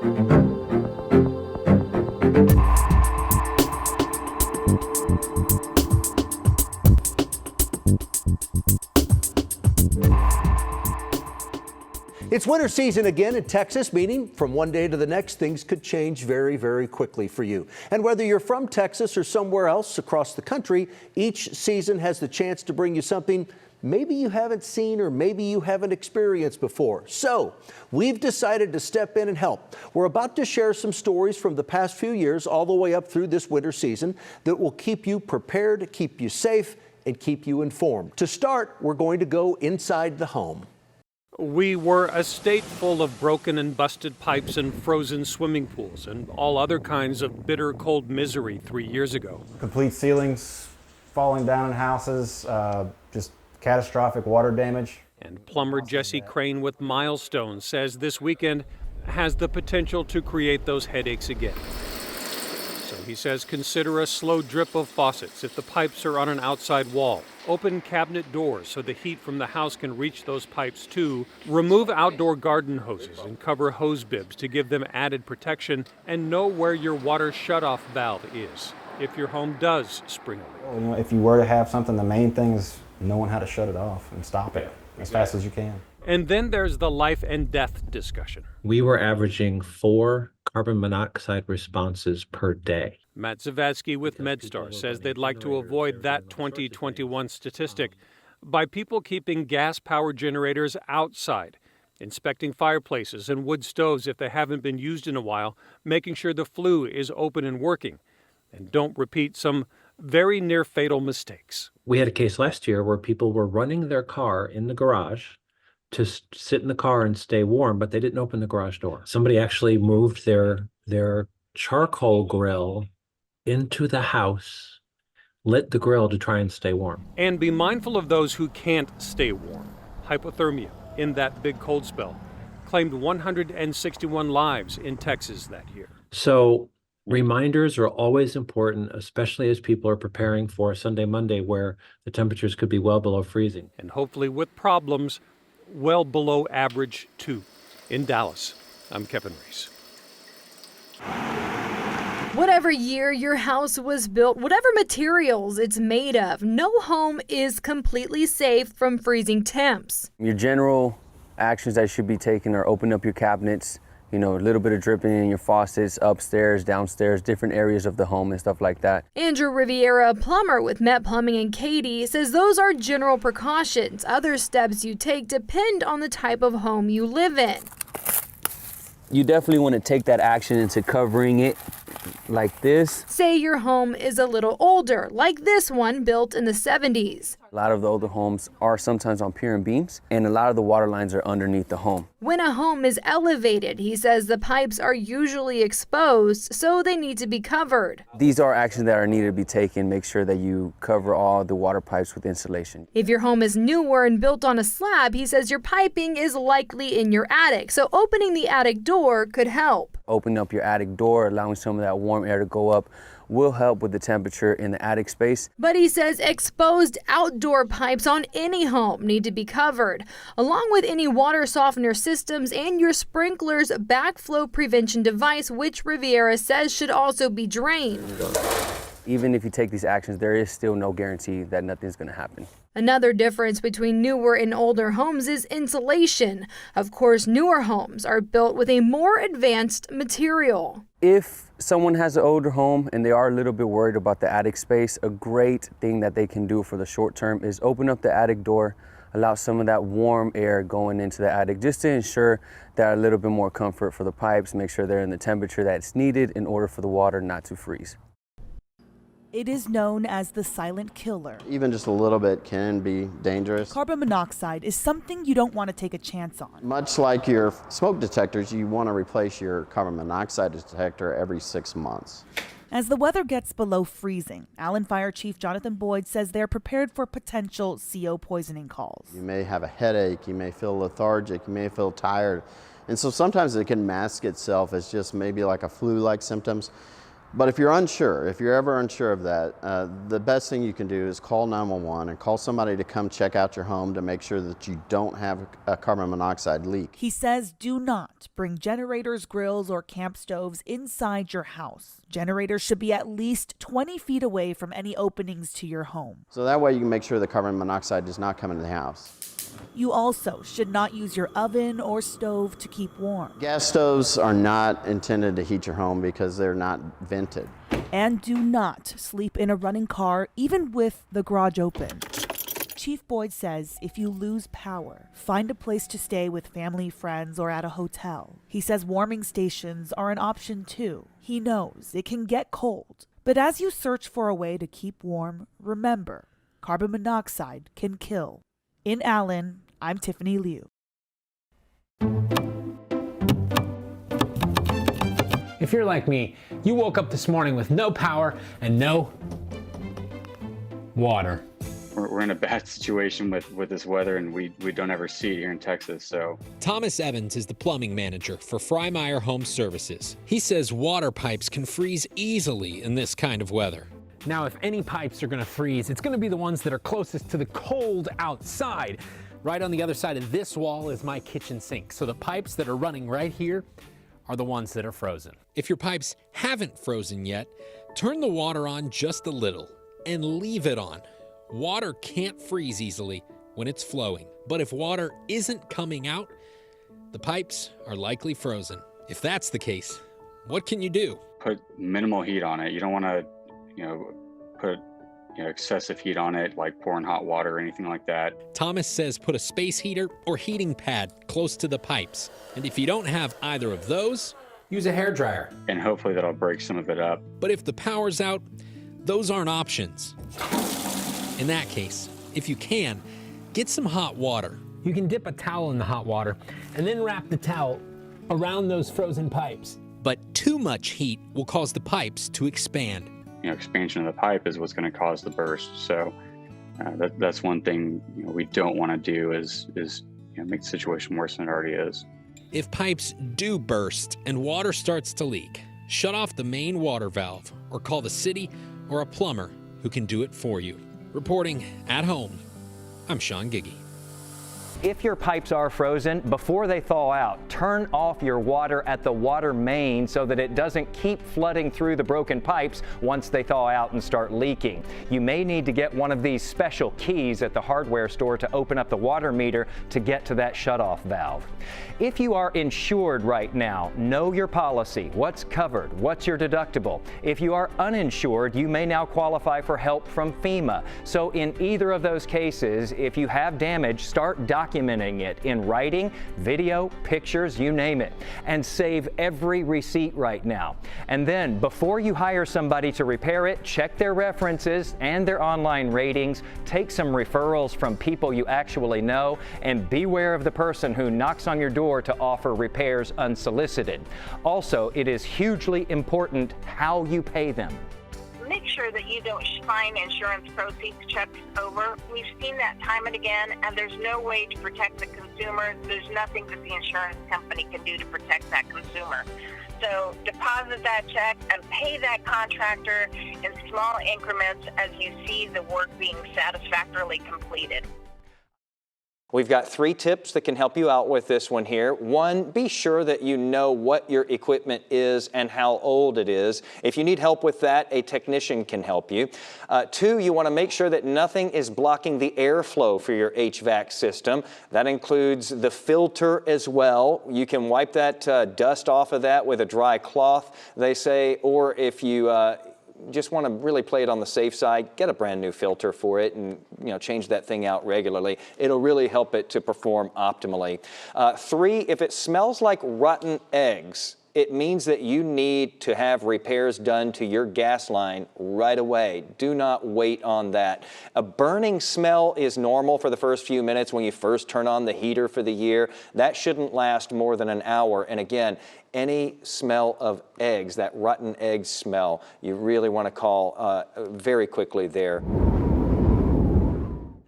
It's winter season again in Texas, meaning from one day to the next, things could change very, very quickly for you. And whether you're from Texas or somewhere else across the country, each season has the chance to bring you something maybe you haven't seen or maybe you haven't experienced before. So we've decided to step in and help. We're about to share some stories from the past few years all the way up through this winter season that will keep you prepared, keep you safe, and keep you informed. To start, we're going to go inside the home. We were a state full of broken and busted pipes and frozen swimming pools and all other kinds of bitter cold misery 3 years ago. Complete ceilings falling down in houses, just catastrophic water damage. And plumber Jesse Crane with Milestone says this weekend has the potential to create those headaches again. So he says consider a slow drip of faucets if the pipes are on an outside wall. Open cabinet doors so the heat from the house can reach those pipes too. Remove outdoor garden hoses and cover hose bibs to give them added protection, and know where your water shutoff valve is if your home does spring a leak. If you were to have something, the main thing is knowing how to shut it off and stop it as fast as you can. And then there's the life and death discussion. We were averaging 4 carbon monoxide responses per day. Matt Zavadsky with MedStar says they'd like to avoid that 2021 statistic by people keeping gas-powered generators outside, inspecting fireplaces and wood stoves if they haven't been used in a while, making sure the flue is open and working, and don't repeat some very near fatal mistakes. We had a case last year where people were running their car in the garage to sit in the car and stay warm, but they didn't open the garage door. Somebody actually moved their charcoal grill into the house, lit the grill to try and stay warm. And be mindful of those who can't stay warm. Hypothermia in that big cold spell claimed 161 lives in Texas that year. So reminders are always important, especially as people are preparing for Sunday, Monday, where the temperatures could be well below freezing. And hopefully with problems well below average too. In Dallas, I'm Kevin Reese. Whatever year your house was built, whatever materials it's made of, no home is completely safe from freezing temps. Your general actions that should be taken are open up your cabinets, a little bit of dripping in your faucets, upstairs, downstairs, different areas of the home and stuff like that. Andrew Riviera, a plumber with Met Plumbing in Katy, says those are general precautions. Other steps you take depend on the type of home you live in. You definitely want to take that action into covering it like this. Say your home is a little older, like this one built in the 70s. A lot of the older homes are sometimes on pier and beams, and a lot of the water lines are underneath the home. When a home is elevated, he says the pipes are usually exposed, so they need to be covered. These are actions that are needed to be taken. Make sure that you cover all the water pipes with insulation. If your home is newer and built on a slab, he says your piping is likely in your attic, so opening the attic door could help. Opening up your attic door, allowing some of that warm air to go up, will help with the temperature in the attic space. But he says exposed outdoor pipes on any home need to be covered, along with any water softener systems and your sprinkler's backflow prevention device, which Riviera says should also be drained. Even if you take these actions, there is still no guarantee that nothing's going to happen. Another difference between newer and older homes is insulation. Of course, newer homes are built with a more advanced material. If someone has an older home and they are a little bit worried about the attic space, a great thing that they can do for the short term is open up the attic door, allow some of that warm air going into the attic just to ensure that a little bit more comfort for the pipes, make sure they're in the temperature that's needed in order for the water not to freeze. It is known as the silent killer. Even just a little bit can be dangerous. Carbon monoxide is something you don't want to take a chance on. Much like your smoke detectors, you want to replace your carbon monoxide detector every 6 months. As the weather gets below freezing, Allen Fire Chief Jonathan Boyd says they're prepared for potential CO poisoning calls. You may have a headache, you may feel lethargic, you may feel tired. And so sometimes it can mask itself as just maybe like a flu-like symptoms. But if you're ever unsure of that, the best thing you can do is call 911 and call somebody to come check out your home to make sure that you don't have a carbon monoxide leak. He says do not bring generators, grills, or camp stoves inside your house. Generators should be at least 20 feet away from any openings to your home. So that way you can make sure the carbon monoxide does not come into the house. You also should not use your oven or stove to keep warm. Gas stoves are not intended to heat your home because they're not vented. And do not sleep in a running car, even with the garage open. Chief Boyd says if you lose power, find a place to stay with family, friends, or at a hotel. He says warming stations are an option too. He knows it can get cold. But as you search for a way to keep warm, remember, carbon monoxide can kill. In Allen, I'm Tiffany Liu. If you're like me, you woke up this morning with no power and no water. We're in a bad situation with this weather, and we don't ever see it here in Texas. So Thomas Evans is the plumbing manager for Freimeyer Home Services. He says water pipes can freeze easily in this kind of weather. Now, if any pipes are gonna freeze, it's gonna be the ones that are closest to the cold outside. Right on the other side of this wall is my kitchen sink. So the pipes that are running right here are the ones that are frozen. If your pipes haven't frozen yet, turn the water on just a little and leave it on. Water can't freeze easily when it's flowing, but if water isn't coming out, the pipes are likely frozen. If that's the case, what can you do? put minimal heat on it. You don't want to, put excessive heat on it, like pouring hot water or anything like that. Thomas says put a space heater or heating pad close to the pipes. And if you don't have either of those, use a hairdryer. And hopefully that'll break some of it up. But if the power's out, those aren't options. In that case, if you can, get some hot water. You can dip a towel in the hot water and then wrap the towel around those frozen pipes. But too much heat will cause the pipes to expand. Expansion of the pipe is what's going to cause the burst. So that's one thing we don't want to do is make the situation worse than it already is. If pipes do burst and water starts to leak, shut off the main water valve or call the city or a plumber who can do it for you. Reporting at home, I'm Sean Giggy. If your pipes are frozen, before they thaw out, turn off your water at the water main so that it doesn't keep flooding through the broken pipes once they thaw out and start leaking. You may need to get one of these special keys at the hardware store to open up the water meter to get to that shutoff valve. If you are insured right now, know your policy. What's covered? What's your deductible? If you are uninsured, you may now qualify for help from FEMA. So in either of those cases, if you have damage, start documenting it in writing, video, pictures, you name it, and save every receipt right now. And then before you hire somebody to repair it, check their references and their online ratings, take some referrals from people you actually know, and beware of the person who knocks on your door to offer repairs unsolicited. Also, it is hugely important how you pay them. Make sure that you don't sign insurance proceeds checks over. We've seen that time and again, and there's no way to protect the consumer. There's nothing that the insurance company can do to protect that consumer. So deposit that check and pay that contractor in small increments as you see the work being satisfactorily completed. We've got 3 tips that can help you out with this one here. 1, be sure that you know what your equipment is and how old it is. If you need help with that, a technician can help you. 2, you want to make sure that nothing is blocking the airflow for your HVAC system. That includes the filter as well. You can wipe that dust off of that with a dry cloth, they say, or if you just want to really play it on the safe side, get a brand new filter for it and change that thing out regularly. It'll really help it to perform optimally. 3, if it smells like rotten eggs, it means that you need to have repairs done to your gas line right away. Do not wait on that. A burning smell is normal for the first few minutes when you first turn on the heater for the year. That shouldn't last more than an hour. And again, any smell of eggs, that rotten egg smell, you really want to call very quickly there.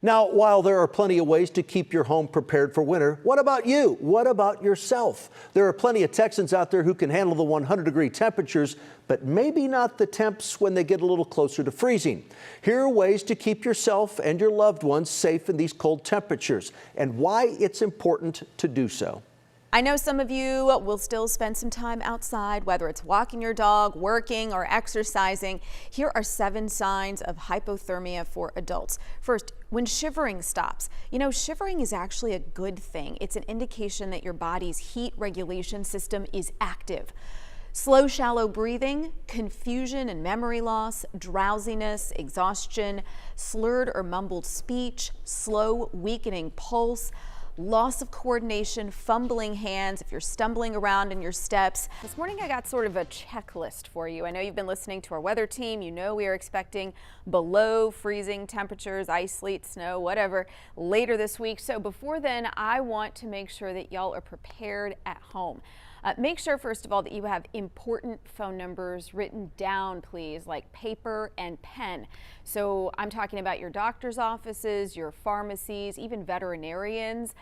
Now, while there are plenty of ways to keep your home prepared for winter, what about you? What about yourself? There are plenty of Texans out there who can handle the 100-degree temperatures, but maybe not the temps when they get a little closer to freezing. Here are ways to keep yourself and your loved ones safe in these cold temperatures and why it's important to do so. I know some of you will still spend some time outside, whether it's walking your dog, working, or exercising. Here are 7 signs of hypothermia for adults. First, when shivering stops. You know, shivering is actually a good thing. It's an indication that your body's heat regulation system is active. Slow, shallow breathing, confusion and memory loss, drowsiness, exhaustion, slurred or mumbled speech, slow, weakening pulse, loss of coordination, fumbling hands, if you're stumbling around in your steps. This morning I got sort of a checklist for you. I know you've been listening to our weather team. You know we are expecting below freezing temperatures, ice, sleet, snow, whatever, later this week. So before then, I want to make sure that y'all are prepared at home. Make sure, first of all, that you have important phone numbers written down, please, like paper and pen. So I'm talking about your doctor's offices, your pharmacies, even veterinarians.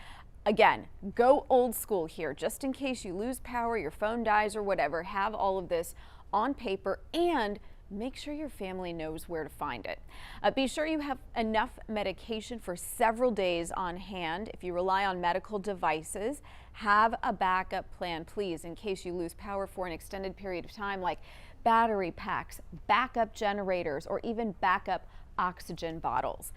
Again, go old school here, just in case you lose power, your phone dies or whatever. Have all of this on paper and make sure your family knows where to find it. Be sure you have enough medication for several days on hand. If you rely on medical devices, have a backup plan, please, in case you lose power for an extended period of time, like battery packs, backup generators, or even backup oxygen bottles.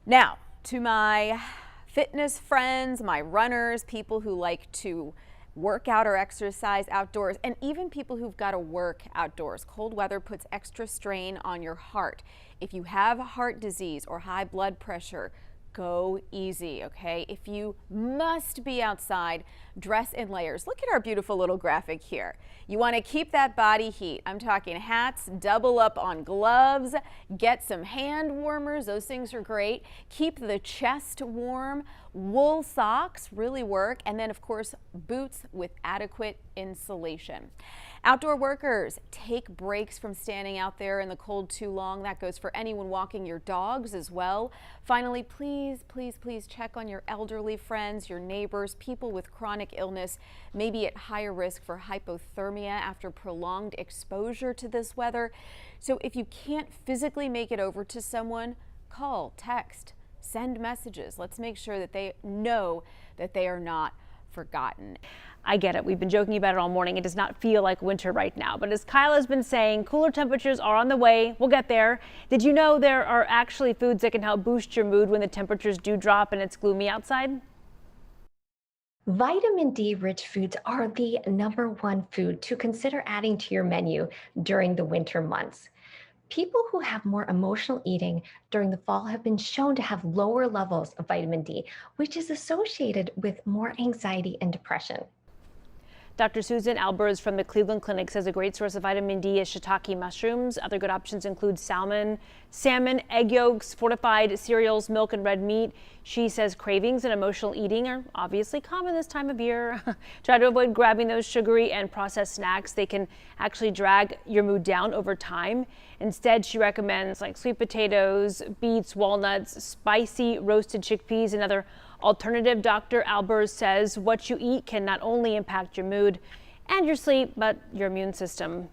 Now, to my fitness friends, my runners, people who like to work out or exercise outdoors, and even people who've got to work outdoors. Cold weather puts extra strain on your heart. If you have heart disease or high blood pressure, go easy, okay? If you must be outside, dress in layers. Look at our beautiful little graphic here. You want to keep that body heat. I'm talking hats, double up on gloves, get some hand warmers. Those things are great. Keep the chest warm. Wool socks really work. And then, of course, boots with adequate insulation. Outdoor workers, take breaks from standing out there in the cold too long. That goes for anyone walking your dogs as well. Finally, please, please, please check on your elderly friends, your neighbors, people with chronic illness, maybe at higher risk for hypothermia after prolonged exposure to this weather. So if you can't physically make it over to someone, call, text, send messages. Let's make sure that they know that they are not forgotten. I get it. We've been joking about it all morning. It does not feel like winter right now. But as Kyle has been saying, cooler temperatures are on the way. We'll get there. Did you know there are actually foods that can help boost your mood when the temperatures do drop and it's gloomy outside? Vitamin D-rich foods are the #1 food to consider adding to your menu during the winter months. People who have more emotional eating during the fall have been shown to have lower levels of vitamin D, which is associated with more anxiety and depression. Dr. Susan Albers from the Cleveland Clinic says a great source of vitamin D is shiitake mushrooms. Other good options include salmon, egg yolks, fortified cereals, milk, and red meat. She says cravings and emotional eating are obviously common this time of year. Try to avoid grabbing those sugary and processed snacks. They can actually drag your mood down over time. Instead, she recommends like sweet potatoes, beets, walnuts, spicy roasted chickpeas, and other alternative. Dr. Albers says what you eat can not only impact your mood and your sleep, but your immune system.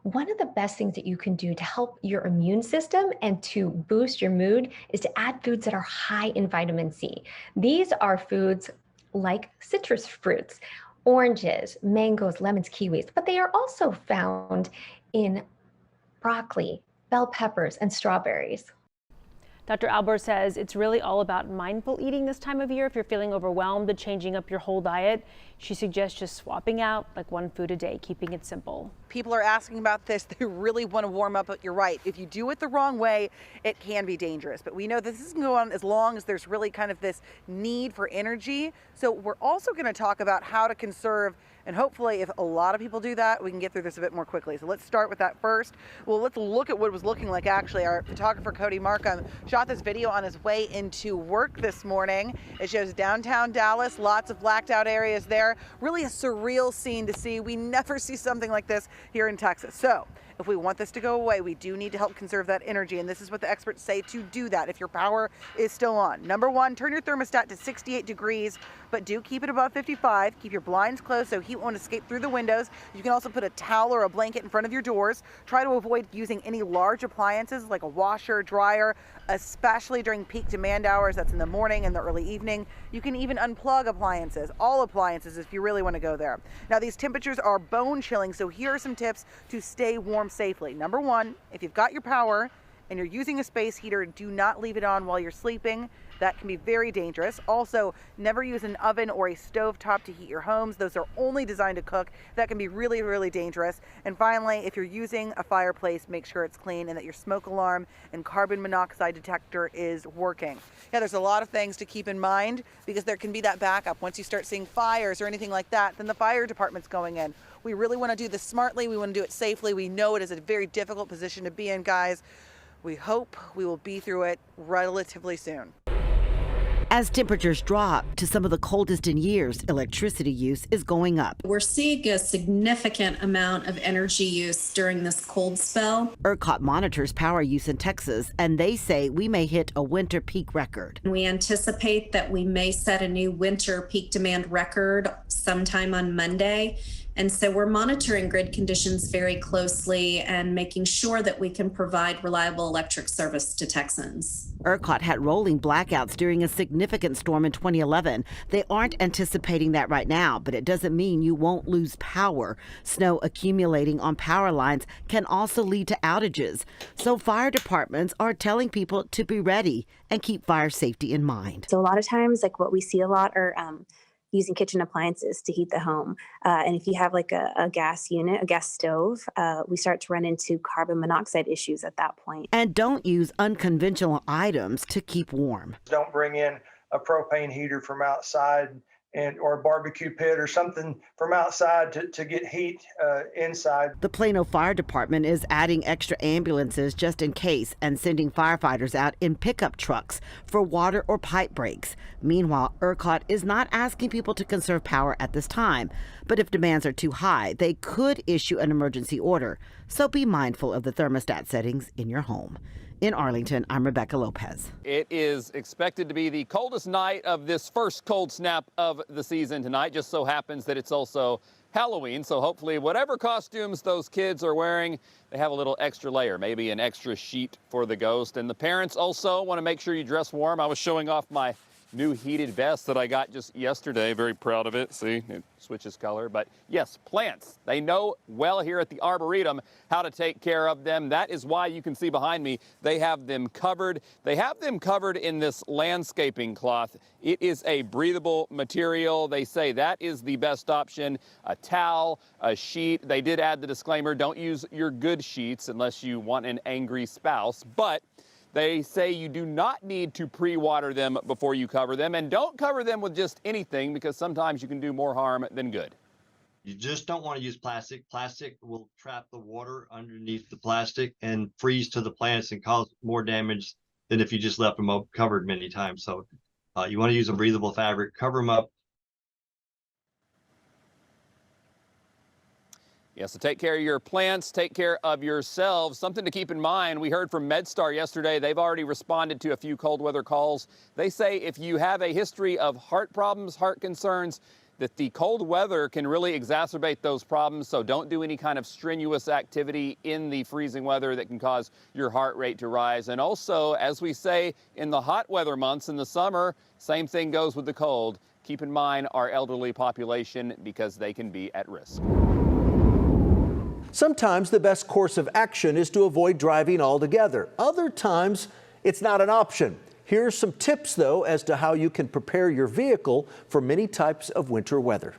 One of the best things that you can do to help your immune system and to boost your mood is to add foods that are high in vitamin C. These are foods like citrus fruits, oranges, mangoes, lemons, kiwis, but they are also found in broccoli, bell peppers, and strawberries. Dr. Albers says it's really all about mindful eating this time of year. If you're feeling overwhelmed and changing up your whole diet, she suggests just swapping out like 1 food a day, keeping it simple. People are asking about this. They really want to warm up, but you're right. If you do it the wrong way, it can be dangerous. But we know this isn't going on as long as there's really kind of this need for energy. So we're also going to talk about how to conserve. And hopefully, if a lot of people do that, we can get through this a bit more quickly. So let's start with that first. Well, let's look at what it was looking like actually. Our photographer, Cody Markham, shot this video on his way into work this morning. It shows downtown Dallas, lots of blacked out areas there. there. Really a surreal scene to see. We never see something like this here in Texas. So if we want this to go away, we do need to help conserve that energy. And this is what the experts say to do that if your power is still on. Number one, turn your thermostat to 68 degrees, but do keep it above 55. Keep your blinds closed so heat won't escape through the windows. You can also put a towel or a blanket in front of your doors. Try to avoid using any large appliances like a washer, dryer, especially during peak demand hours. That's in the morning and the early evening. You can even unplug appliances, all appliances, if you really want to go there. Now, these temperatures are bone chilling, so here are some tips to stay warm safely. Number one, if you've got your power and you're using a space heater, do not leave it on while you're sleeping. That can be very dangerous. Also, never use an oven or a stove top to heat your homes. Those are only designed to cook. That can be really, really dangerous. And finally, if you're using a fireplace, make sure it's clean and that your smoke alarm and carbon monoxide detector is working. Yeah, there's a lot of things to keep in mind because there can be that backup. Once you start seeing fires or anything like that, then the fire department's going in. We really want to do this smartly. We want to do it safely. We know it is a very difficult position to be in, guys. We hope we will be through it relatively soon. As temperatures drop to some of the coldest in years, electricity use is going up. We're seeing a significant amount of energy use during this cold spell. ERCOT monitors power use in Texas, and they say we may hit a winter peak record. We anticipate that we may set a new winter peak demand record sometime on Monday. And so we're monitoring grid conditions very closely and making sure that we can provide reliable electric service to Texans. ERCOT had rolling blackouts during a significant storm in 2011. They aren't anticipating that right now, but it doesn't mean you won't lose power. Snow accumulating on power lines can also lead to outages. So fire departments are telling people to be ready and keep fire safety in mind. So a lot of times, like what we see a lot are using kitchen appliances to heat the home. And if you have like a gas unit, a gas stove, we start to run into carbon monoxide issues at that point. And don't use unconventional items to keep warm. Don't bring in a propane heater from outside or a barbecue pit or something from outside to get heat inside. The Plano Fire Department is adding extra ambulances just in case and sending firefighters out in pickup trucks for water or pipe breaks. Meanwhile, ERCOT is not asking people to conserve power at this time, but if demands are too high, they could issue an emergency order. So be mindful of the thermostat settings in your home. In Arlington, I'm Rebecca Lopez. It is expected to be the coldest night of this first cold snap of the season tonight. Just so happens that it's also Halloween, so hopefully whatever costumes those kids are wearing, they have a little extra layer, maybe an extra sheet for the ghost. And the parents also want to make sure you dress warm. I was showing off my new heated vest that I got just yesterday. Very proud of it. See, it switches color. But yes, plants. They know well here at the Arboretum how to take care of them. That is why you can see behind me, they have them covered. They have them covered in this landscaping cloth. It is a breathable material. They say that is the best option. A towel, a sheet. They did add the disclaimer, don't use your good sheets unless you want an angry spouse. But they say you do not need to pre-water them before you cover them, and don't cover them with just anything because sometimes you can do more harm than good. You just don't want to use plastic. Plastic will trap the water underneath the plastic and freeze to the plants and cause more damage than if you just left them covered many times. So you want to use a breathable fabric, cover them up. Yeah, so take care of your plants, take care of yourselves. Something to keep in mind, we heard from MedStar yesterday. They've already responded to a few cold weather calls. They say if you have a history of heart problems, heart concerns, that the cold weather can really exacerbate those problems. So don't do any kind of strenuous activity in the freezing weather that can cause your heart rate to rise. And also, as we say in the hot weather months in the summer, same thing goes with the cold. Keep in mind our elderly population because they can be at risk. Sometimes the best course of action is to avoid driving altogether. Other times, it's not an option. Here are some tips, though, as to how you can prepare your vehicle for many types of winter weather.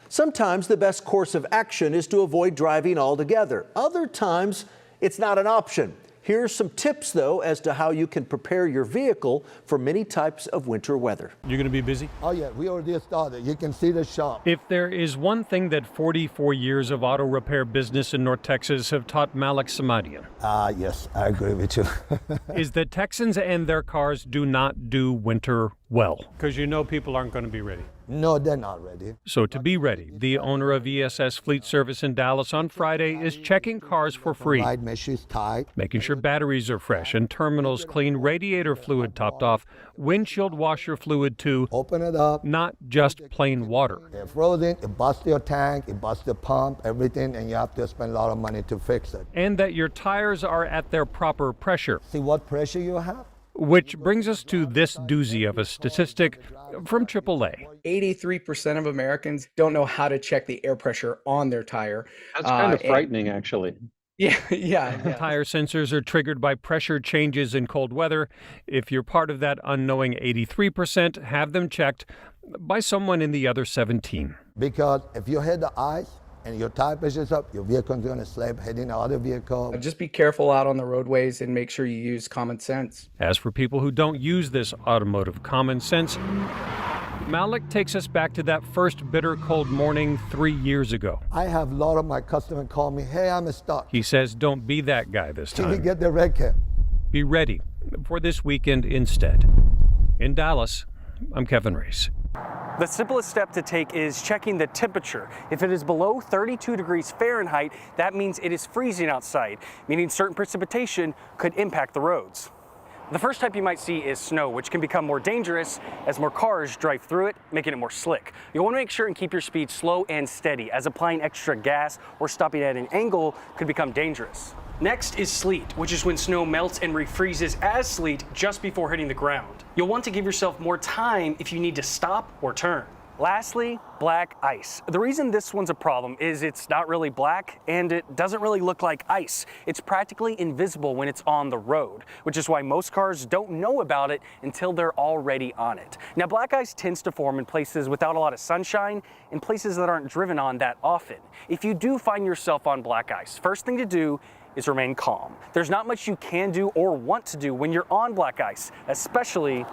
Sometimes the best course of action is to avoid driving altogether. Other times, it's not an option. Here are some tips, though, as to how you can prepare your vehicle for many types of winter weather. You're going to be busy? Oh, yeah, we already started. You can see the shop. If there is one thing that 44 years of auto repair business in North Texas have taught Malik Samadian. Yes, I agree with you. is that Texans and their cars do not do winter well. Because you know people aren't going to be ready. No, they're not ready. So to be ready, the owner of ESS Fleet Service in Dallas on Friday is checking cars for free, Right, make sure it's tight. making sure batteries are fresh and terminals clean, radiator fluid topped off, windshield washer fluid too. Open it up. Not just plain water. They're frozen, it busts your tank, it busts the pump, everything, and you have to spend a lot of money to fix it. And that your tires are at their proper pressure. See what pressure you have? Which brings us to this doozy of a statistic from AAA. 83% of Americans don't know how to check the air pressure on their tire. That's kind of frightening, actually. Yeah. Tire sensors are triggered by pressure changes in cold weather. If you're part of that unknowing 83%, have them checked by someone in the other 17. Because if you hit the ice and your tire pressure's up, your vehicle's going to slip hitting the other vehicle. Just be careful out on the roadways and make sure you use common sense. As for people who don't use this automotive common sense, Malik takes us back to that first bitter cold morning 3 years ago. I have a lot of my customers call me, hey, I'm stuck. He says don't be that guy this Can you time. get the red cap? Be ready for this weekend instead. In Dallas, I'm Kevin Reese. The simplest step to take is checking the temperature. If it is below 32 degrees Fahrenheit, that means it is freezing outside, meaning certain precipitation could impact the roads. The first type you might see is snow, which can become more dangerous as more cars drive through it, making it more slick. You'll want to make sure and keep your speed slow and steady, as applying extra gas or stopping at an angle could become dangerous. Next is sleet, which is when snow melts and refreezes as sleet just before hitting the ground. You'll want to give yourself more time if you need to stop or turn. Lastly, black ice. The reason this one's a problem is it's not really black and it doesn't really look like ice. It's practically invisible when it's on the road, which is why most cars don't know about it until they're already on it. Now, black ice tends to form in places without a lot of sunshine and places that aren't driven on that often. If you do find yourself on black ice, first thing to do is remain calm. There's not much you can do or want to do when you're on black ice, especially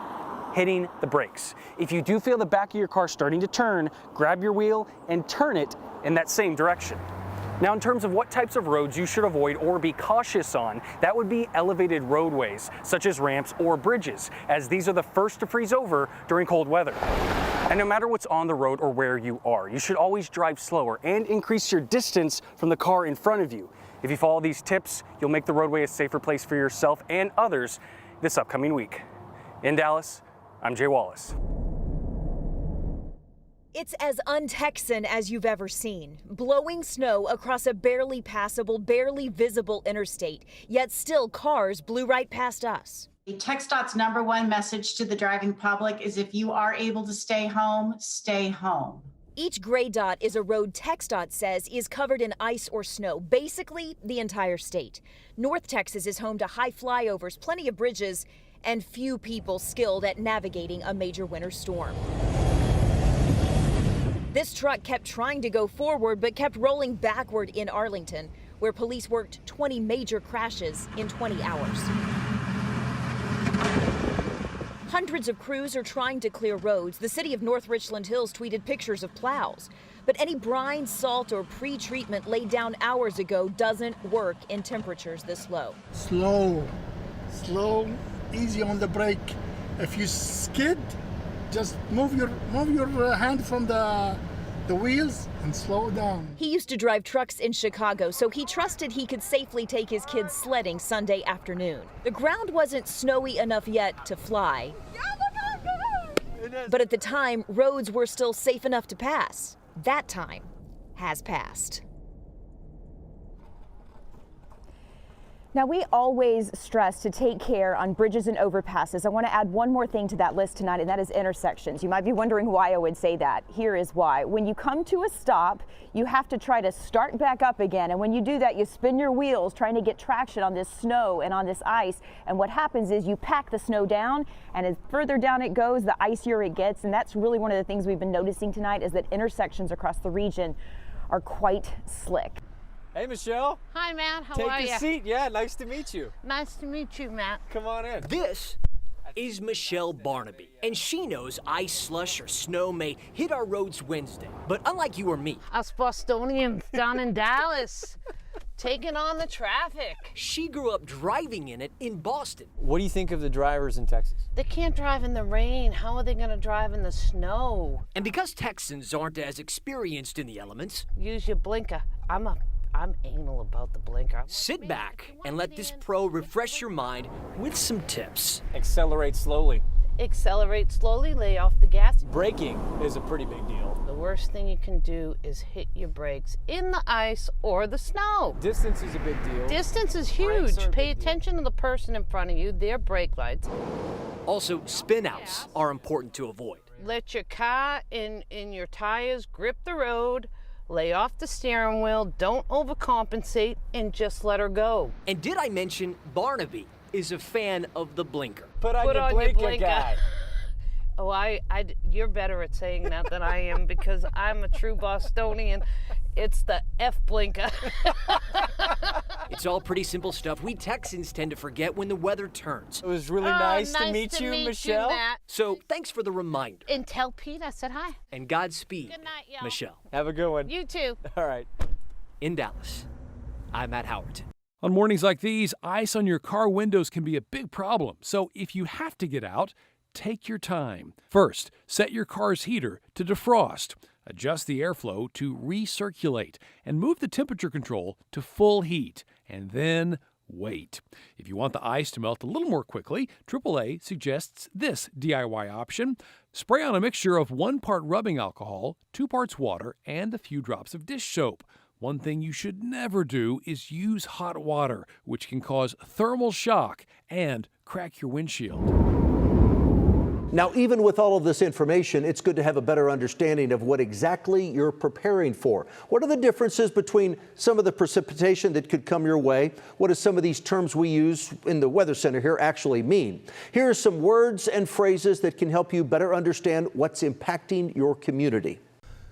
hitting the brakes. If you do feel the back of your car starting to turn, grab your wheel and turn it in that same direction. Now, in terms of what types of roads you should avoid or be cautious on, that would be elevated roadways, such as ramps or bridges, as these are the first to freeze over during cold weather. And no matter what's on the road or where you are, you should always drive slower and increase your distance from the car in front of you. If you follow these tips, you'll make the roadway a safer place for yourself and others this upcoming week. In Dallas, I'm Jay Wallace. It's as un-Texan as you've ever seen. Blowing snow across a barely passable, barely visible interstate, yet still cars blew right past us. TxDOT's #1 message to the driving public is if you are able to stay home, stay home. Each gray dot is a road TxDOT says is covered in ice or snow, basically the entire state. North Texas is home to high flyovers, plenty of bridges, and few people skilled at navigating a major winter storm. This truck kept trying to go forward but kept rolling backward in Arlington, where police worked 20 major crashes in 20 hours. Hundreds of crews are trying to clear roads. The city of North Richland Hills tweeted pictures of plows. But any brine, salt, or pre-treatment laid down hours ago doesn't work in temperatures this low. Slow, easy on the brake. If you skid, just move your hand from the wheels and slow down. He used to drive trucks in Chicago, so he trusted he could safely take his kids sledding Sunday afternoon. The ground wasn't snowy enough yet to fly, but at the time, roads were still safe enough to pass. That time has passed. Now, we always stress to take care on bridges and overpasses. I want to add one more thing to that list tonight, and that is intersections. You might be wondering why I would say that. Here is why. When you come to a stop, you have to try to start back up again. And when you do that, you spin your wheels trying to get traction on this snow and on this ice. And what happens is you pack the snow down, and as further down it goes, the icier it gets. And that's really one of the things we've been noticing tonight, is that intersections across the region are quite slick. Hey, Michelle. Hi, Matt. How Take are you? a seat. Yeah, nice to meet you. Nice to meet you, Matt. Come on in. This is Michelle Barnaby, and she knows ice, slush, or snow may hit our roads Wednesday. But unlike you or me, Us Bostonians down in Dallas, taking on the traffic. She grew up driving in it in Boston. What do you think of the drivers in Texas? They can't drive in the rain. How are they going to drive in the snow? And because Texans aren't as experienced in the elements, Use your blinker. I'm anal about the blinker. sit back and let this pro refresh your mind with some tips. Accelerate slowly. Accelerate slowly, lay off the gas. Braking is a pretty big deal. The worst thing you can do is hit your brakes in the ice or the snow. Distance is a big deal. Distance is Brakes are huge. a Pay big deal. attention to the person in front of you, their brake lights. Also, spin outs are important to avoid. Let your car in your tires grip the road. Lay off the steering wheel, don't overcompensate, and just let her go. And did I mention Barnaby is a fan of the blinker? Put on your blinker, guy. Oh, you're better at saying that than I am because I'm a true Bostonian. It's the F blinker. It's all pretty simple stuff we Texans tend to forget when the weather turns. It was really nice to meet you, Michelle. Matt. So thanks for the reminder. And tell Pete I said hi. And Godspeed, Good night, y'all. Michelle. Have a good one. You too. All right. In Dallas, I'm Matt Howerton. On mornings like these, ice on your car windows can be a big problem. So if you have to get out, take your time. First, set your car's heater to defrost. Adjust the airflow to recirculate and move the temperature control to full heat. And then wait. If you want the ice to melt a little more quickly, AAA suggests this DIY option. Spray on a mixture of 1 part rubbing alcohol, 2 parts water, and a few drops of dish soap. One thing you should never do is use hot water, which can cause thermal shock and crack your windshield. Now, even with all of this information, it's good to have a better understanding of what exactly you're preparing for. What are the differences between some of the precipitation that could come your way? What do some of these terms we use in the Weather Center here actually mean? Here are some words and phrases that can help you better understand what's impacting your community.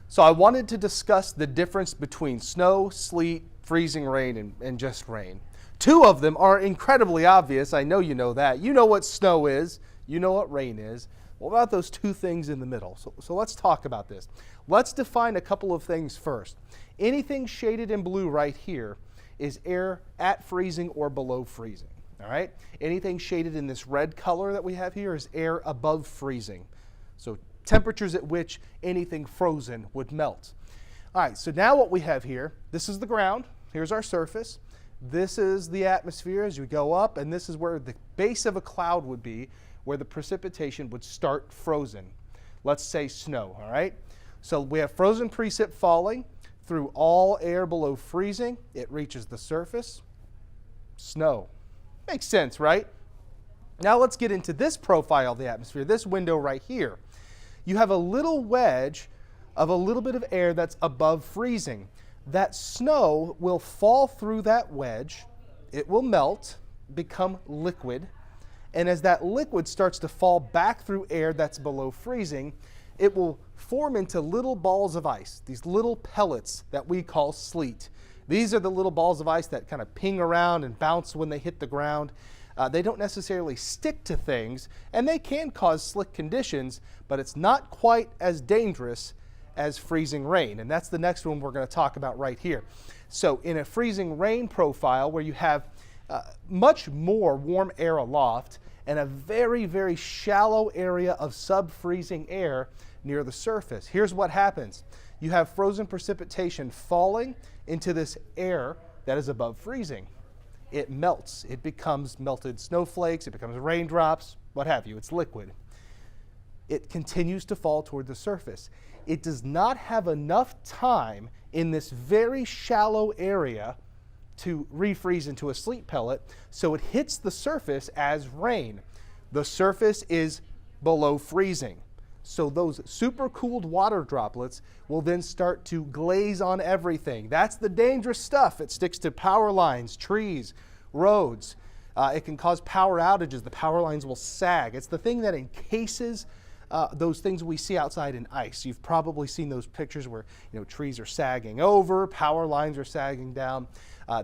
So I wanted to discuss the difference between snow, sleet, freezing rain, and just rain. 2 of them are incredibly obvious. I know you know that. You know what snow is. You know what rain is. What about those 2 things in the middle? So let's talk about this. Let's define a couple of things first. Anything shaded in blue right here is air at freezing or below freezing. All right? Anything shaded in this red color that we have here is air above freezing. So temperatures at which anything frozen would melt. All right, so now what we have here, this is the ground. Here's our surface. This is the atmosphere as you go up, and this is where the base of a cloud would be, where the precipitation would start frozen. Let's say snow, all right? So we have frozen precip falling through all air below freezing. It reaches the surface. Snow. Makes sense, right? Now let's get into this profile of the atmosphere, this window right here. You have a little wedge of a little bit of air that's above freezing. That snow will fall through that wedge. It will melt, become liquid. And as that liquid starts to fall back through air that's below freezing, it will form into little balls of ice, these little pellets that we call sleet. These are the little balls of ice that kind of ping around and bounce when they hit the ground. They don't necessarily stick to things, and they can cause slick conditions, but it's not quite as dangerous as freezing rain. And that's the next one we're going to talk about right here. So in a freezing rain profile where you have much more warm air aloft and a very, very shallow area of sub-freezing air near the surface. Here's what happens. You have frozen precipitation falling into this air that is above freezing. It melts. It becomes melted snowflakes. It becomes raindrops, what have you. It's liquid. It continues to fall toward the surface. It does not have enough time in this very shallow area to refreeze into a sleet pellet, so it hits the surface as rain. The surface is below freezing. So those super cooled water droplets will then start to glaze on everything. That's the dangerous stuff. It sticks to power lines, trees, roads. It can cause power outages. The power lines will sag. It's the thing that encases those things we see outside in ice. You've probably seen those pictures where trees are sagging over, power lines are sagging down.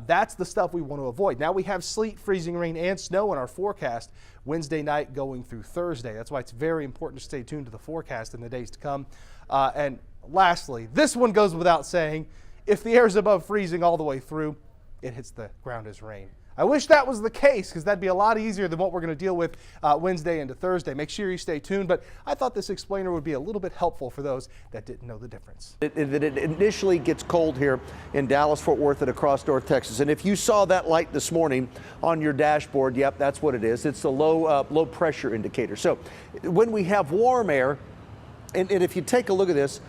That's the stuff we want to avoid. Now we have sleet, freezing rain, and snow in our forecast Wednesday night going through Thursday. That's why it's very important to stay tuned to the forecast in the days to come. And lastly, this one goes without saying, if the air is above freezing all the way through, it hits the ground as rain. I wish that was the case, because that'd be a lot easier than what we're going to deal with Wednesday into Thursday. Make sure you stay tuned, but I thought this explainer would be a little bit helpful for those that didn't know the difference. It initially gets cold here in Dallas, Fort Worth, and across North Texas. And if you saw that light this morning on your dashboard, yep, that's what it is. It's the low pressure indicator. So when we have warm air, and if you take a look at this,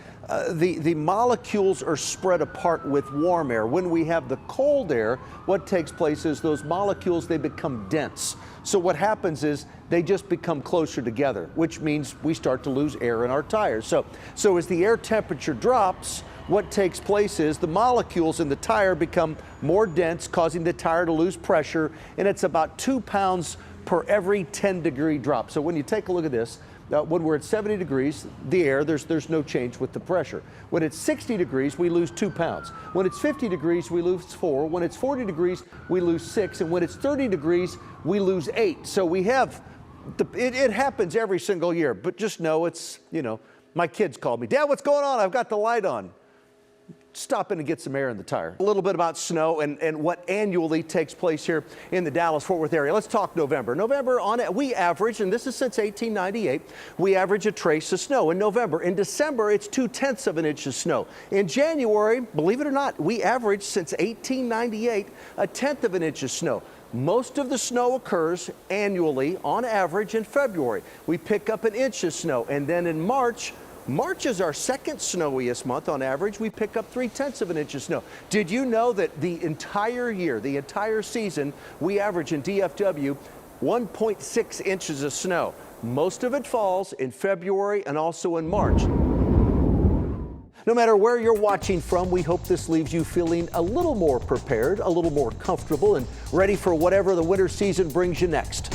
the molecules are spread apart with warm air. When we have the cold air, what takes place is those molecules, they become dense. So what happens is they just become closer together, which means we start to lose air in our tires. So as the air temperature drops, what takes place is the molecules in the tire become more dense, causing the tire to lose pressure, and it's about 2 pounds per every 10-degree drop. So when you take a look at this, when we're at 70 degrees, the air, there's no change with the pressure. When it's 60 degrees, we lose 2 pounds. When it's 50 degrees, we lose 4. When it's 40 degrees, we lose 6. And when it's 30 degrees, we lose 8. So we have, it happens every single year, but just know it's, my kids called me, Dad, what's going on? I've got the light on. Stop in and get some air in the tire. A little bit about snow and what annually takes place here in the Dallas-Fort Worth area. Let's talk November. November, we average, and this is since 1898, we average a trace of snow in November. In December, it's 0.2 of an inch of snow. In January, believe it or not, we average since 1898 1/10 of an inch of snow. Most of the snow occurs annually, on average, in February. We pick up 1 inch of snow, and then in March is our second snowiest month on average. We pick up 0.3 of an inch of snow. Did you know that the entire year, the entire season, we average in DFW 1.6 inches of snow? Most of it falls in February and also in March. No matter where you're watching from, we hope this leaves you feeling a little more prepared, a little more comfortable, and ready for whatever the winter season brings you next.